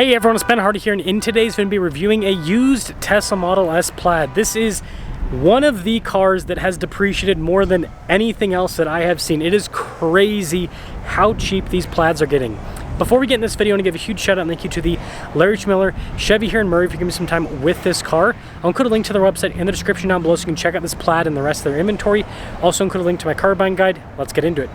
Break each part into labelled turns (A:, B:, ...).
A: Hey everyone, it's Ben Hardy here, and in today's video, I'm going to be reviewing a used Tesla Model S Plaid. This is one of the cars that has depreciated more than anything else that I have seen. It is crazy how cheap these Plaids are getting. Before we get in this video, I want to give a huge shout out and thank you to the Larry Schmiller Chevy here in Murray for giving me some time with this car. I'll include a link to their website in the description down below so you can check out this Plaid and the rest of their inventory. Also include a link to my car buying guide. Let's get into it.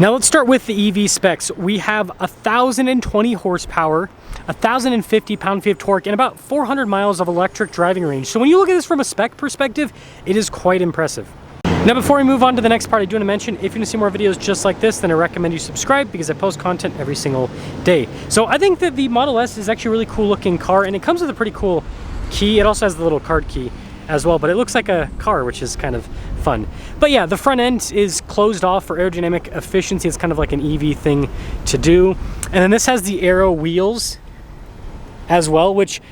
A: Now let's start with the EV specs. We have 1,020 horsepower, 1,050 pound-feet of torque, and about 400 miles of electric driving range. So when you look at this from a spec perspective, it is quite impressive. Now before we move on to the next part, I do want to mention, if you want to see more videos just like this, then I recommend you subscribe because I post content every single day. So I think that the Model S is actually a really cool looking car, and it comes with a pretty cool key. It also has the little card key as well, but it looks like a car, which is kind of fun. But yeah, the front end is closed off for aerodynamic efficiency. It's kind of like an EV thing to do. And then this has the aero wheels as well, which,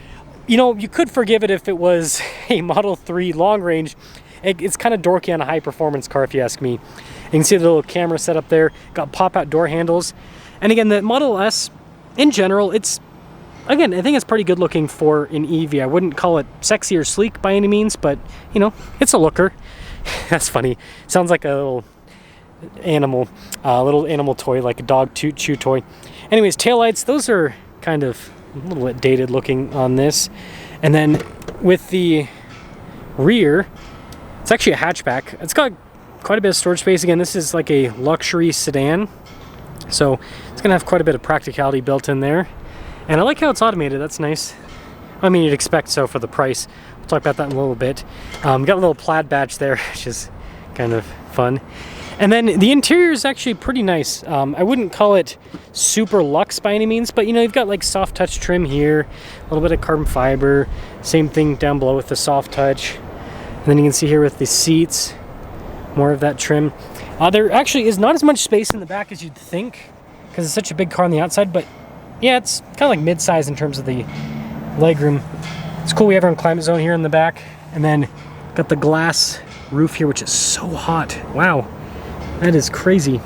A: you know, you could forgive it if it was a Model 3 long range. It's kind of dorky on a high performance car, if you ask me. You can see the little camera set up there, got pop-out door handles. And again, the Model S, in general, again, I think it's pretty good looking for an EV. I wouldn't call it sexy or sleek by any means, but, you know, it's a looker. That's funny. Sounds like a little animal toy, like a dog chew toy. Anyways, taillights, those are kind of a little bit dated looking on this. And then with the rear, it's actually a hatchback. It's got quite a bit of storage space. Again, this is like a luxury sedan, so it's gonna have quite a bit of practicality built in there. And I like how it's automated. That's nice. I mean, you'd expect so for the price. We'll talk about that in a little bit. Got a little Plaid badge there, which is kind of fun. And then the interior is actually pretty nice. I wouldn't call it super luxe by any means, but you know, you've got like soft touch trim here, a little bit of carbon fiber. Same thing down below with the soft touch. And then you can see here with the seats, more of that trim. There actually is not as much space in the back as you'd think, because it's such a big car on the outside, but yeah, it's kind of like mid-size in terms of the legroom. It's cool we have our own climate zone here in the back, and then got the glass roof here, which is so hot. Wow, that is crazy.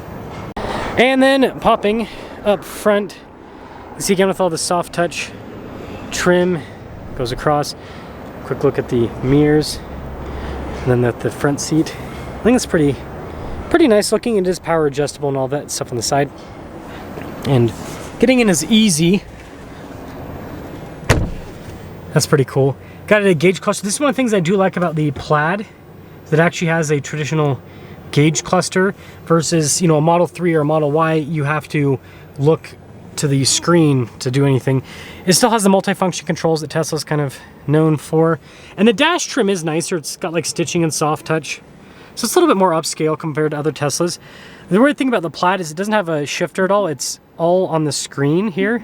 A: And then popping up front, you see again with all the soft touch trim goes across. Quick look at the mirrors, and then the front seat. I think it's pretty nice looking. It is power adjustable and all that stuff on the side, and getting in is easy. That's pretty cool. Got it a gauge cluster. This is one of the things I do like about the Plaid, that actually has a traditional gauge cluster versus, you know, a Model 3 or a Model Y, you have to look to the screen to do anything. It still has the multifunction controls that Tesla's kind of known for. And the dash trim is nicer. It's got like stitching and soft touch. So it's a little bit more upscale compared to other Teslas. The weird thing about the Plaid is it doesn't have a shifter at all. It's all on the screen here,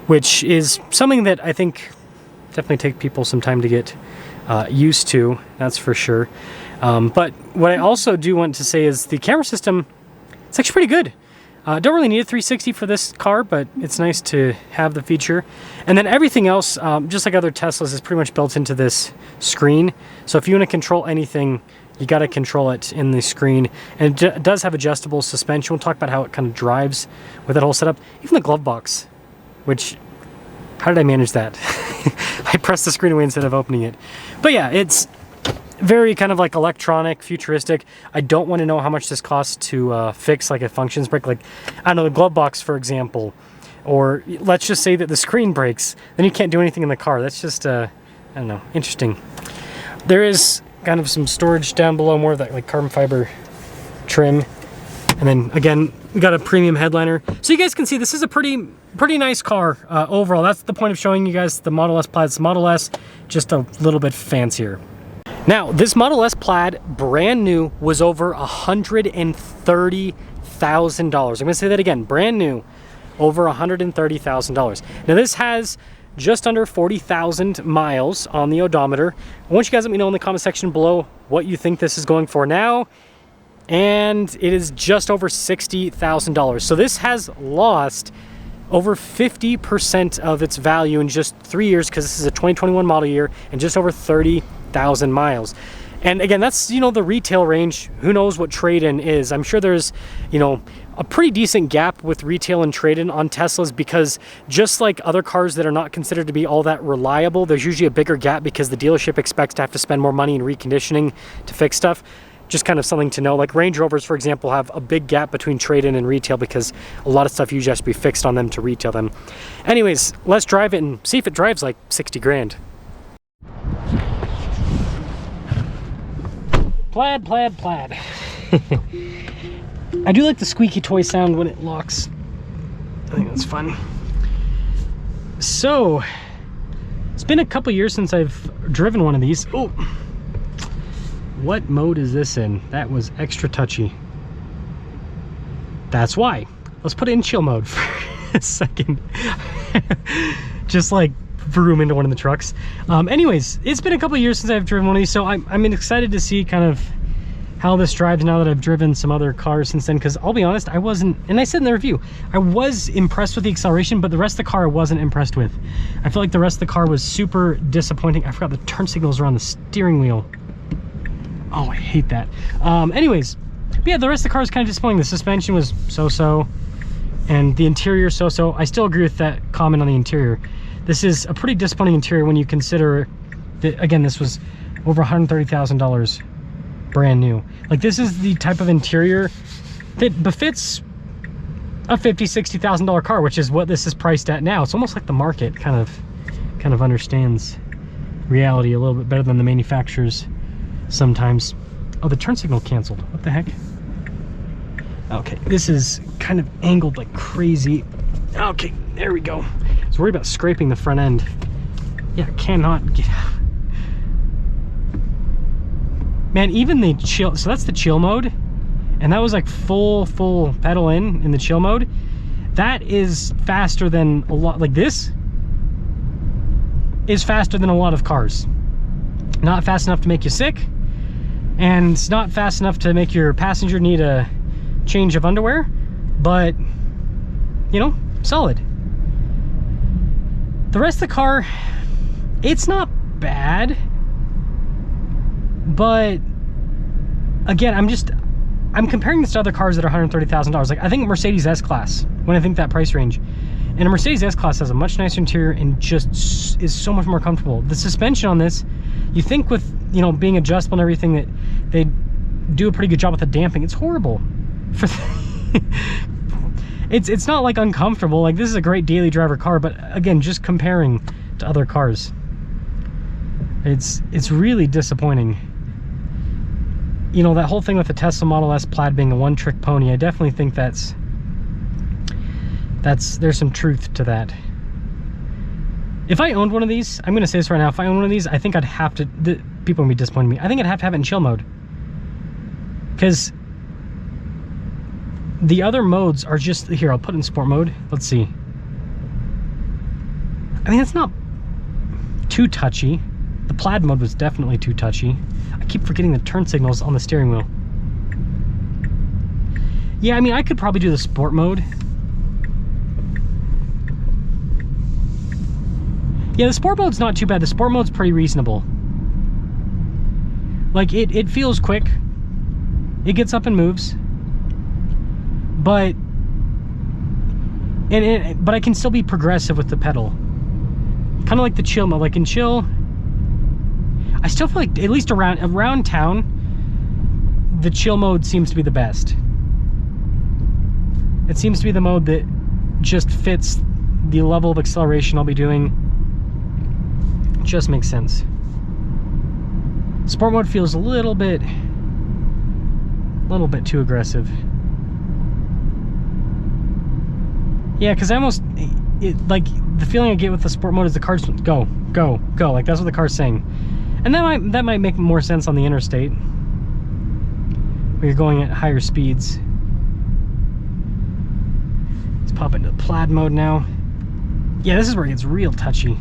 A: which is something that I think definitely take people some time to get used to, that's for sure. But what I also do want to say is the camera system, it's actually pretty good. Don't really need a 360 for this car, but it's nice to have the feature. And then everything else, just like other Teslas, is pretty much built into this screen. So if you want to control anything, you got to control it in the screen. And it does have adjustable suspension. We'll talk about how it kind of drives with that whole setup. Even the glove box, which, how did I manage that? I pressed the screen away instead of opening it. But yeah, it's very kind of like electronic, futuristic. I don't want to know how much this costs to fix like a functions break. Like, I don't know, the glove box, for example. Or let's just say that the screen breaks. Then you can't do anything in the car. That's just, I don't know, interesting. There is kind of some storage down below, more of that like carbon fiber trim. And then again, we got a premium headliner. So you guys can see this is a pretty nice car overall. That's the point of showing you guys the Model S Plaid. It's the Model S, just a little bit fancier. Now, this Model S Plaid, brand new, was over $130,000. I'm gonna say that again, brand new, over $130,000. Now this has just under 40,000 miles on the odometer. I want you guys to let me know in the comment section below what you think this is going for now. And it is just over $60,000. So this has lost over 50% of its value in just 3 years, because this is a 2021 model year and just over 30,000 miles. And again, that's, you know, the retail range. Who knows what trade-in is? I'm sure there's, you know, a pretty decent gap with retail and trade-in on Teslas, because just like other cars that are not considered to be all that reliable, there's usually a bigger gap because the dealership expects to have to spend more money in reconditioning to fix stuff. Just kind of something to know. Like Range Rovers, for example, have a big gap between trade-in and retail because a lot of stuff usually has to be fixed on them to retail them. Anyways, let's drive it and see if it drives like 60 grand. Plaid, plaid, plaid. I do like the squeaky toy sound when it locks. I think that's fun. So, it's been a couple years since I've driven one of these. Oh, what mode is this in? That was extra touchy. That's why. Let's put it in chill mode for a second. Just like vroom into one of the trucks. Anyways, it's been a couple years since I've driven one of these, so I'm excited to see kind of how this drives now that I've driven some other cars since then, because I'll be honest, I wasn't, and I said in the review, I was impressed with the acceleration, but the rest of the car I wasn't impressed with. I feel like the rest of the car was super disappointing. I forgot the turn signals are on the steering wheel. Oh, I hate that. Anyways, but yeah, the rest of the car is kind of disappointing. The suspension was so-so, and the interior so-so. I still agree with that comment on the interior. This is a pretty disappointing interior when you consider that, again, this was over $130,000 brand new. Like, this is the type of interior that befits a $50,000, $60,000 car, which is what this is priced at now. It's almost like the market kind of understands reality a little bit better than the manufacturers sometimes. Oh, the turn signal canceled. What the heck? Okay, this is kind of angled like crazy. Okay, there we go. I was worried about scraping the front end. Yeah, cannot get out. Man, even the chill, so that's the chill mode, and that was like full pedal in the chill mode. That is faster than a lot, like this is faster than a lot of cars. Not fast enough to make you sick, and it's not fast enough to make your passenger need a change of underwear, but, you know, solid. The rest of the car, it's not bad, but again, I'm comparing this to other cars that are $130,000. Like, I think Mercedes S-Class, when I think that price range, and a Mercedes S-Class has a much nicer interior and just is so much more comfortable. The suspension on this, you think with, you know, being adjustable and everything, that they do a pretty good job with the damping. It's horrible. For it's not like uncomfortable. Like, this is a great daily driver car, but again, just comparing to other cars, it's really disappointing. You know, that whole thing with the Tesla Model S Plaid being a one-trick pony, I definitely think there's some truth to that. If I owned one of these, I'm gonna say this right now, if I owned one of these, I think I'd have to, people would be disappointed in me, I think I'd have to have it in chill mode. Because the other modes are just, here, I'll put it in sport mode. Let's see. I mean, it's not too touchy. The Plaid mode was definitely too touchy. I keep forgetting the turn signals on the steering wheel. Yeah, I mean, I could probably do the sport mode. Yeah, the sport mode's not too bad. The sport mode's pretty reasonable. Like, it feels quick. It gets up and moves. But but I can still be progressive with the pedal. Kind of like the chill mode. Like in chill, I still feel like, at least around town, the chill mode seems to be the best. It seems to be the mode that just fits the level of acceleration I'll be doing. It just makes sense. Sport mode feels a little bit too aggressive. Yeah, because I almost, like, the feeling I get with the sport mode is the car's go, go, go. Like, that's what the car's saying. And that might make more sense on the interstate, where you're going at higher speeds. Let's pop into Plaid mode now. Yeah, this is where it gets real touchy.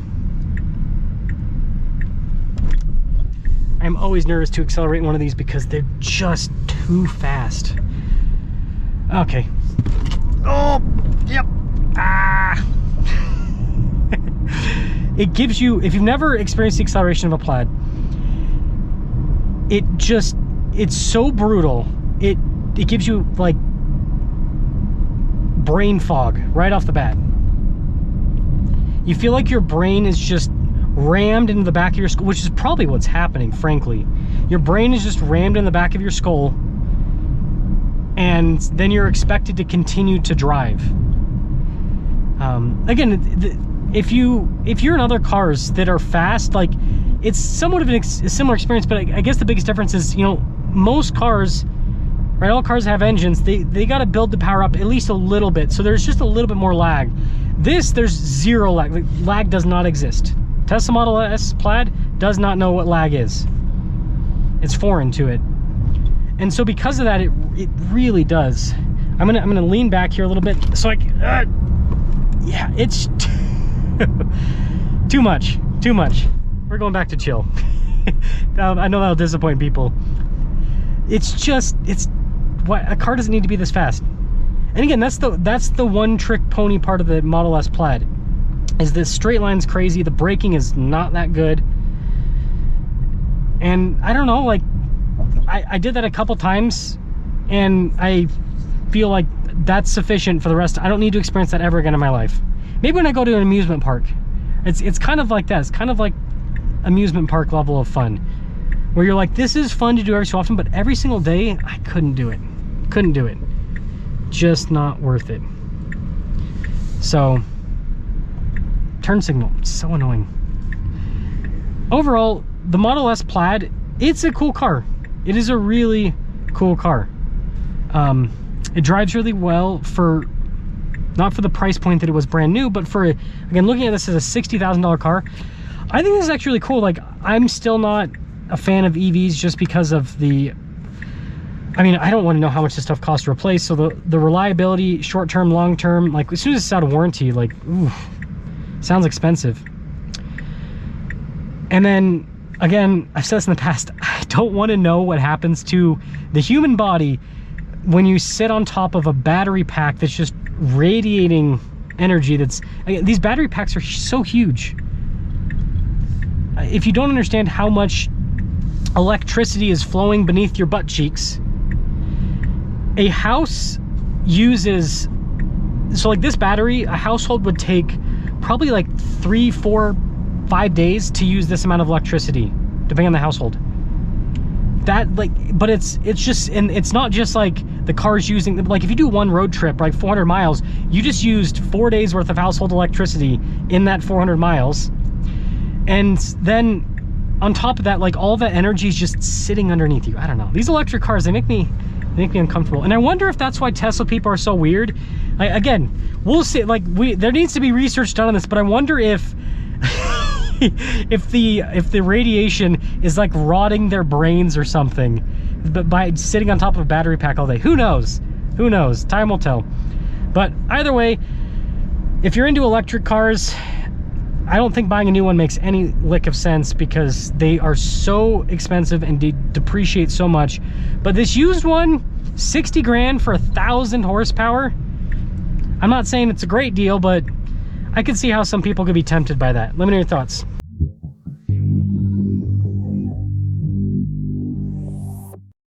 A: I'm always nervous to accelerate one of these because they're just too fast. Okay. Oh, yep. Ah. It gives you, if you've never experienced the acceleration of a Plaid, it's so brutal. It gives you, like, brain fog right off the bat. You feel like your brain is just rammed into the back of your skull, which is probably what's happening, frankly. Your brain is just rammed in the back of your skull, and then you're expected to continue to drive. Again, if you're in other cars that are fast, like, it's somewhat of a similar experience, but I guess the biggest difference is, you know, most cars, right, all cars have engines, they got to build the power up at least a little bit, so there's just a little bit more lag. There's zero lag. Like, lag does not exist. Tesla Model S Plaid does not know what lag is. It's foreign to it. And so because of that, it really does. I'm gonna lean back here a little bit so I can, yeah, it's too much. We're going back to chill. I know that'll disappoint people. It's what, a car doesn't need to be this fast. And again, that's the one trick pony part of the Model S Plaid, is this straight line's crazy, the braking is not that good. And I don't know, like, I did that a couple times, and I feel like that's sufficient for the rest. I don't need to experience that ever again in my life. Maybe when I go to an amusement park. It's kind of like that. It's kind of like amusement park level of fun, where you're like, this is fun to do every so often, but every single day, I couldn't do it. Couldn't do it. Just not worth it. So, turn signal, it's so annoying. Overall, the Model S Plaid, it's a cool car. It is a really cool car. It drives really well for, not for the price point that it was brand new, but for, again, looking at this as a $60,000 car, I think this is actually really cool. Like, I'm still not a fan of EVs just because of the, I mean, I don't want to know how much this stuff costs to replace. So the reliability, short-term, long-term, like, as soon as it's out of warranty, like, ooh, sounds expensive. And then, again, I've said this in the past, I don't want to know what happens to the human body when you sit on top of a battery pack that's just radiating energy. That's, again, these battery packs are so huge. If you don't understand how much electricity is flowing beneath your butt cheeks, a house uses, so like this battery, a household would take probably like 3, 4, 5 days to use this amount of electricity, depending on the household. That, like, but it's just, and it's not just like the car's using, like, if you do one road trip, like 400 miles, you just used 4 days worth of household electricity in that 400 miles. And then on top of that, like, all that energy is just sitting underneath you. I don't know. These electric cars, they make me uncomfortable. And I wonder if that's why Tesla people are so weird. Like, again, we'll see. Like, there needs to be research done on this, but I wonder if if the radiation is like rotting their brains or something, but by sitting on top of a battery pack all day. Who knows? Who knows? Time will tell. But either way, if you're into electric cars, I don't think buying a new one makes any lick of sense because they are so expensive and depreciate so much. But this used one, 60 grand for 1,000 horsepower. I'm not saying it's a great deal, but I could see how some people could be tempted by that. Let me know your thoughts.